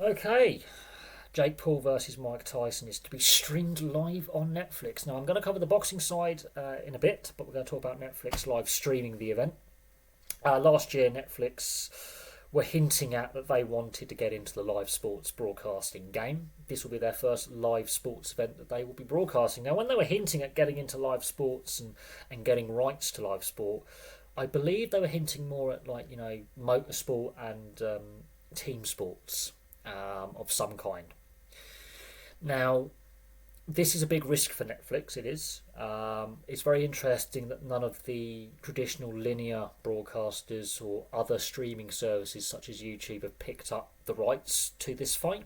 Okay, Jake Paul versus Mike Tyson is to be streamed live on Netflix. Now, I'm going to cover the boxing side in a bit, but we're going to talk about Netflix live streaming the event. Last year, Netflix were hinting at that they wanted to get into the live sports broadcasting game. This will be their first live sports event that they will be broadcasting. Now, when they were hinting at getting into live sports and getting rights to live sport, I believe they were hinting more at motorsport and team sports of some kind. Now, this is a big risk for Netflix. It is. It's very interesting that none of the traditional linear broadcasters or other streaming services such as YouTube have picked up the rights to this fight.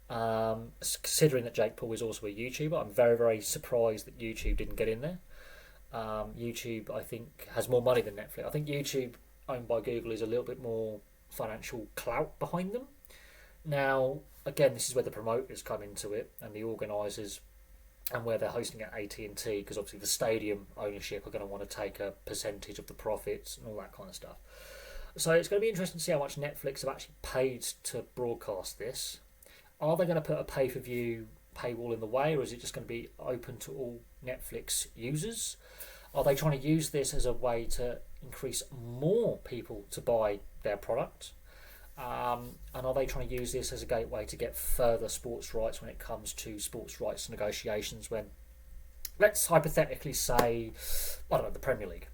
Considering that Jake Paul is also a YouTuber, I'm very, very surprised that YouTube didn't get in there. YouTube, I think, has more money than Netflix. I think YouTube, owned by Google, is a little bit more financial clout behind them. Now, again, this is where the promoters come into it and the organisers, and where they're hosting at AT&T, because obviously the stadium ownership are going to want to take a percentage of the profits and all that kind of stuff. So it's going to be interesting to see how much Netflix have actually paid to broadcast this. Are they going to put a pay-per-view paywall in the way, or is it just going to be open to all Netflix users? Are they trying to use this as a way to increase more people to buy their product? And are they trying to use this as a gateway to get further sports rights when it comes to sports rights negotiations? When, let's hypothetically say, I don't know, the Premier League.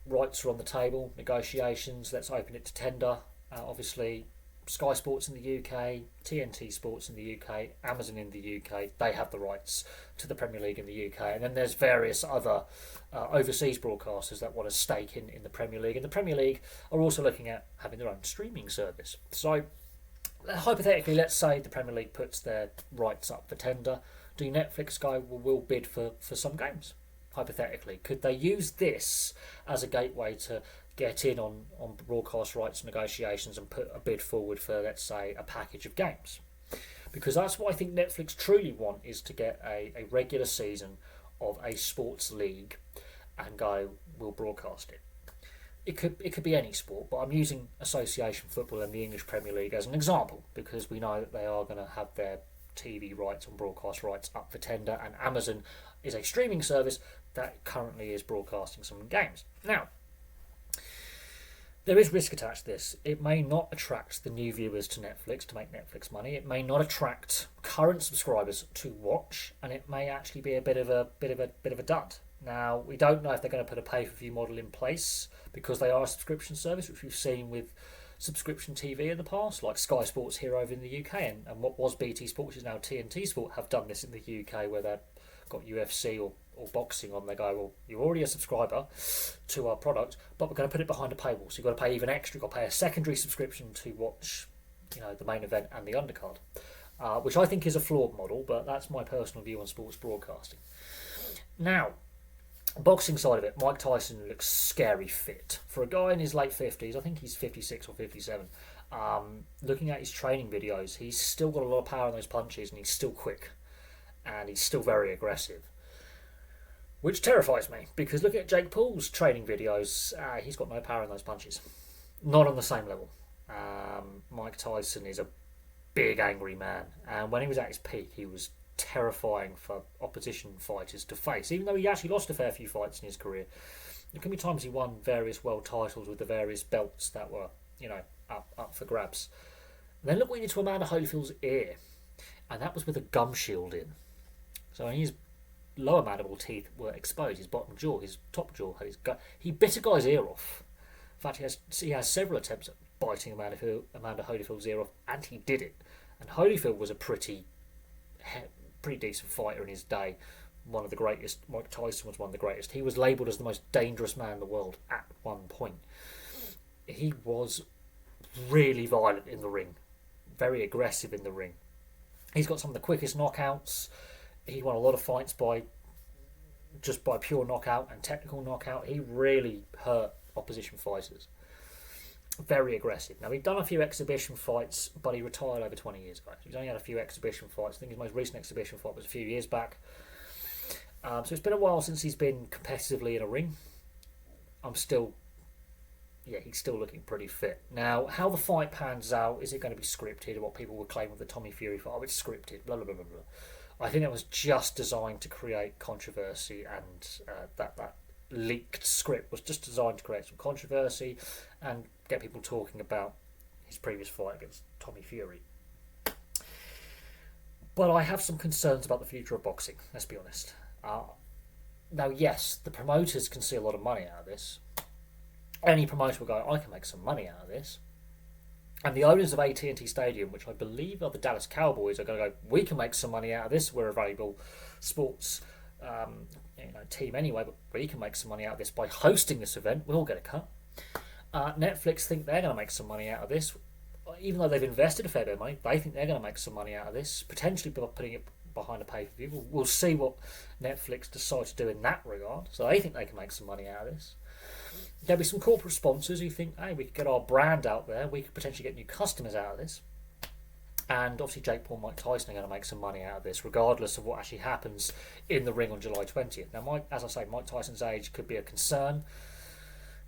Rights are on the table, negotiations, let's open it to tender. Obviously, Sky Sports in the UK, TNT Sports in the UK, Amazon in the UK, they have the rights to the Premier League in the UK. And then there's various other overseas broadcasters that want a stake in the Premier League. And the Premier League are also looking at having their own streaming service. So, hypothetically, let's say the Premier League puts their rights up for tender. Do Netflix go, well, we'll bid for some games? Hypothetically. Could they use this as a gateway to get in on broadcast rights negotiations and put a bid forward for, let's say, a package of games? Because that's what I think Netflix truly want, is to get a regular season of a sports league and go, we'll broadcast it. It could be any sport, but I'm using association football and the English Premier League as an example, because we know that they are going to have their TV rights and broadcast rights up for tender, and Amazon is a streaming service that currently is broadcasting some games. Now, there is risk attached to this. It may not attract the new viewers to Netflix to make Netflix money. It may not attract current subscribers to watch, and it may actually be a bit of a dud. Now, we don't know if they're going to put a pay-per-view model in place, because they are a subscription service, which we've seen with subscription TV in the past, like Sky Sports here over in the UK, and what was BT Sport, which is now TNT Sport, have done this in the UK, where they've got UFC or boxing on. They go, well, you're already a subscriber to our product, but we're going to put it behind a paywall, so you've got to pay even extra. You've got to pay a secondary subscription to watch, the main event and the undercard, which I think is a flawed model, but that's my personal view on sports broadcasting. Now, boxing side of it, Mike Tyson looks scary fit for a guy in his late 50s. I think he's 56 or 57. Looking at his training videos, he's still got a lot of power in those punches, and he's still quick, and he's still very aggressive, which terrifies me, because looking at Jake Paul's training videos, he's got no power in those punches. Not on the same level. Mike Tyson is a big, angry man, and when he was at his peak, he was terrifying for opposition fighters to face, even though he actually lost a fair few fights in his career. There can be times he won various world titles with the various belts that were, up for grabs. And then look what he did to Amanda Holyfield's ear, and that was with a gum shield in. So his lower mandible teeth were exposed, his bottom jaw, his top jaw had his gut. He bit a guy's ear off. In fact, he has several attempts at biting Amanda Holyfield's ear off, and he did it. And Holyfield was a pretty decent fighter in his day, one of the greatest. Mike Tyson was one of the greatest. He was labelled as the most dangerous man in the world at one point. He was really violent in the ring, very aggressive in the ring. He's got some of the quickest knockouts. He won a lot of fights by pure knockout and technical knockout. He really hurt opposition fighters. Very aggressive. Now, he'd done a few exhibition fights, but he retired over 20 years ago. He's only had a few exhibition fights. I think his most recent exhibition fight was a few years back. So it's been a while since he's been competitively in a ring. I'm still yeah, he's still looking pretty fit. Now, how the fight pans out, is it going to be scripted? What people would claim with the Tommy Fury fight, oh, it's scripted, blah, blah, blah, blah, blah. I think it was just designed to create controversy, and that leaked script was just designed to create some controversy and get people talking about his previous fight against Tommy Fury. But I have some concerns about the future of boxing, let's be honest. Now, yes, the promoters can see a lot of money out of this. Any promoter will go, I can make some money out of this. And the owners of AT&T Stadium, which I believe are the Dallas Cowboys, are going to go, we can make some money out of this. We're a valuable sports team anyway, but we can make some money out of this by hosting this event. We'll get a cut. Netflix think they're going to make some money out of this. Even though they've invested a fair bit of money, they think they're going to make some money out of this, potentially by putting it behind a pay-per-view. We'll see what Netflix decide to do in that regard. So they think they can make some money out of this. There'll be some corporate sponsors who think, hey, we could get our brand out there, we could potentially get new customers out of this. And obviously Jake Paul and Mike Tyson are going to make some money out of this, regardless of what actually happens in the ring on July 20th. Now, as I say, Mike Tyson's age could be a concern.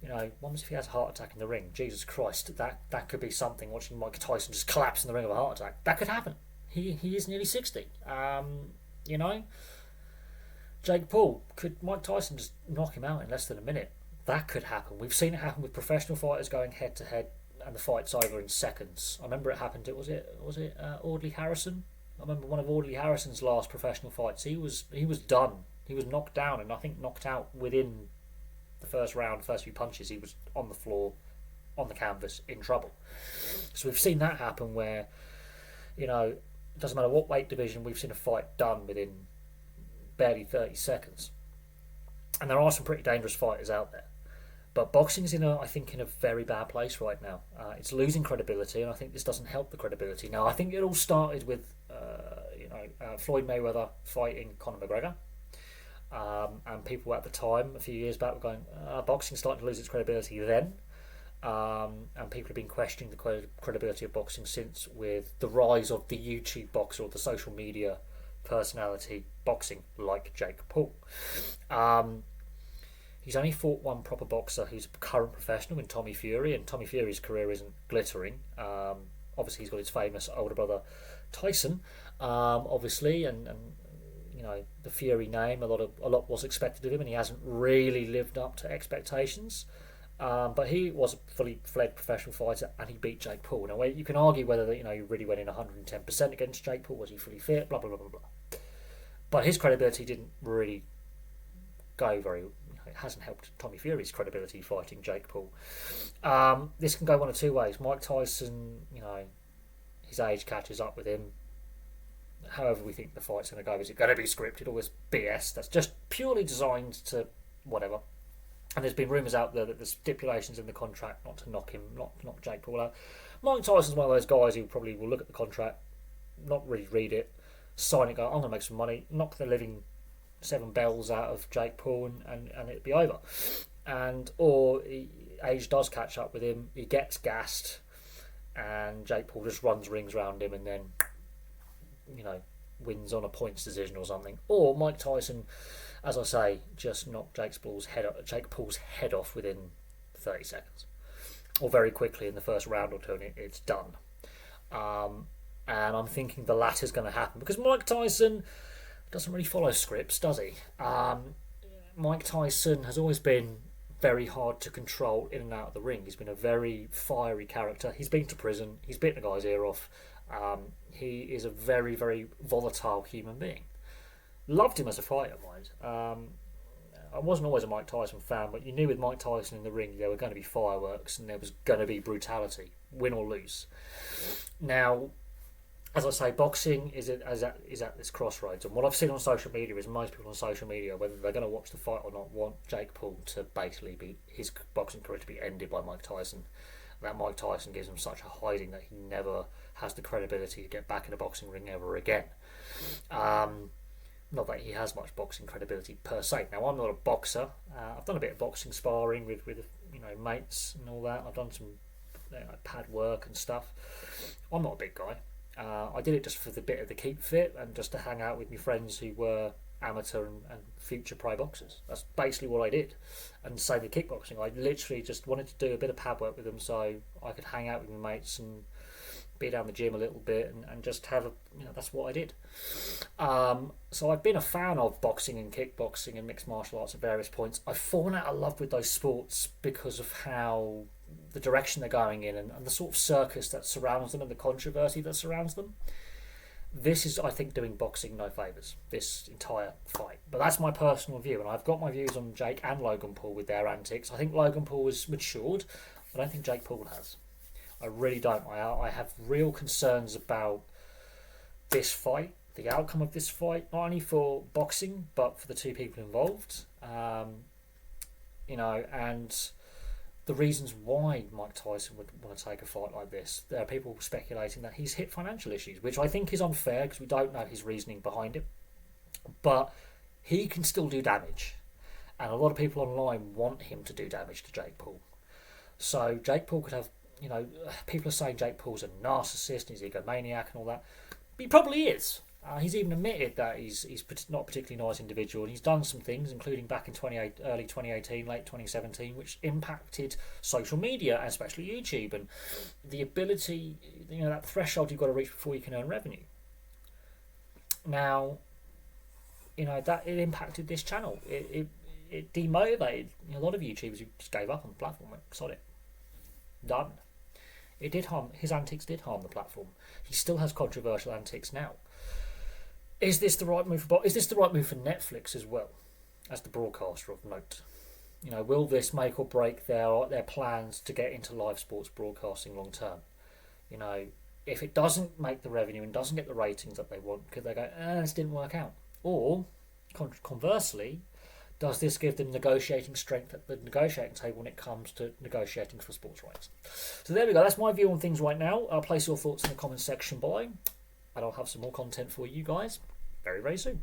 You know, what happens if he has a heart attack in the ring? Jesus Christ, that could be something, watching Mike Tyson just collapse in the ring of a heart attack. That could happen. He is nearly 60. You know? Jake Paul, could Mike Tyson just knock him out in less than a minute? That could happen. We've seen it happen with professional fighters going head to head, and the fight's over in seconds. I remember it happened. Was it Audley Harrison? I remember one of Audley Harrison's last professional fights. He was done. He was knocked down, and I think knocked out within the first round, first few punches. He was on the floor, on the canvas, in trouble. So we've seen that happen where, you know, it doesn't matter what weight division, we've seen a fight done within barely 30 seconds. And there are some pretty dangerous fighters out there. But boxing's I think in a very bad place right now. It's losing credibility, and I think this doesn't help the credibility. Now, I think it all started with Floyd Mayweather fighting Conor McGregor, and people at the time, a few years back, were going, boxing's starting to lose its credibility then. And people have been questioning the credibility of boxing since, with the rise of the YouTube boxer or the social media personality boxing like Jake Paul. He's only fought one proper boxer who's a current professional in Tommy Fury, and Tommy Fury's career isn't glittering. Obviously, he's got his famous older brother Tyson, obviously, and you know, the Fury name. A lot was expected of him, and he hasn't really lived up to expectations. But he was a fully fledged professional fighter, and he beat Jake Paul. Now, you can argue whether he really went in 110% against Jake Paul. Was he fully fit? Blah blah blah blah blah. But his credibility didn't really go very. It hasn't helped Tommy Fury's credibility fighting Jake Paul. This can go one of two ways. Mike Tyson, his age catches up with him. However we think the fight's going to go, is it going to be scripted or is BS? That's just purely designed to whatever. And there's been rumours out there that there's stipulations in the contract not to knock Jake Paul out. Mike Tyson's one of those guys who probably will look at the contract, not really read it, sign it, go, I'm going to make some money, knock the living 7 bells out of Jake Paul, and it'd be over. Or age does catch up with him, he gets gassed, and Jake Paul just runs rings around him and then, wins on a points decision or something. Or Mike Tyson, as I say, just knocked Jake Paul's head off within 30 seconds. Or very quickly in the first round or two, and it's done. And I'm thinking the latter's going to happen, because Mike Tyson doesn't really follow scripts, does he? Mike Tyson has always been very hard to control in and out of the ring. He's been a very fiery character. He's been to prison. He's bitten a guy's ear off. He is a very, very volatile human being. Loved him as a fighter, mind. I wasn't always a Mike Tyson fan, but you knew with Mike Tyson in the ring there were going to be fireworks and there was going to be brutality, win or lose. Now, as I say, boxing is at this crossroads, and what I've seen on social media is most people on social media, whether they're going to watch the fight or not, want Jake Paul to basically be his boxing career to be ended by Mike Tyson. That Mike Tyson gives him such a hiding that he never has the credibility to get back in a boxing ring ever again. Not that he has much boxing credibility per se. Now, I'm not a boxer. I've done a bit of boxing sparring with mates and all that. I've done some pad work and stuff. I'm not a big guy. I did it just for the bit of the keep fit and just to hang out with my friends who were amateur and future pro boxers. That's basically what I did. And same with kickboxing. I literally just wanted to do a bit of pad work with them so I could hang out with my mates and be down the gym a little bit and just have a, that's what I did. So I've been a fan of boxing and kickboxing and mixed martial arts at various points. I've fallen out of love with those sports because of how the direction they're going in and the sort of circus that surrounds them and the controversy that surrounds them. This is, I think, doing boxing no favours, this entire fight. But that's my personal view, and I've got my views on Jake and Logan Paul with their antics. I think Logan Paul has matured. I don't think Jake Paul has. I really don't. I have real concerns about this fight, the outcome of this fight, not only for boxing, but for the two people involved. And the reasons why Mike Tyson would want to take a fight like this. There are people speculating that he's hit financial issues, which I think is unfair because we don't know his reasoning behind it. But he can still do damage. And a lot of people online want him to do damage to Jake Paul. So Jake Paul could have, people are saying Jake Paul's a narcissist, he's an egomaniac and all that. He probably is. He's even admitted that he's not a particularly nice individual, and he's done some things, including back in early 2018, late 2017, which impacted social media, especially YouTube, and the ability, that threshold you've got to reach before you can earn revenue. Now, that it impacted this channel. It demotivated a lot of YouTubers who just gave up on the platform. Went, sod it, done. It did harm. His antics did harm the platform. He still has controversial antics now. Is this the right move for Is this the right move for Netflix as well, as the broadcaster of note? Will this make or break their plans to get into live sports broadcasting long term? If it doesn't make the revenue and doesn't get the ratings that they want, could they go, this didn't work out? Or conversely, does this give them negotiating strength at the negotiating table when it comes to negotiating for sports rights? So there we go. That's my view on things right now. Place your thoughts in the comments section below, and I'll have some more content for you guys very, very soon.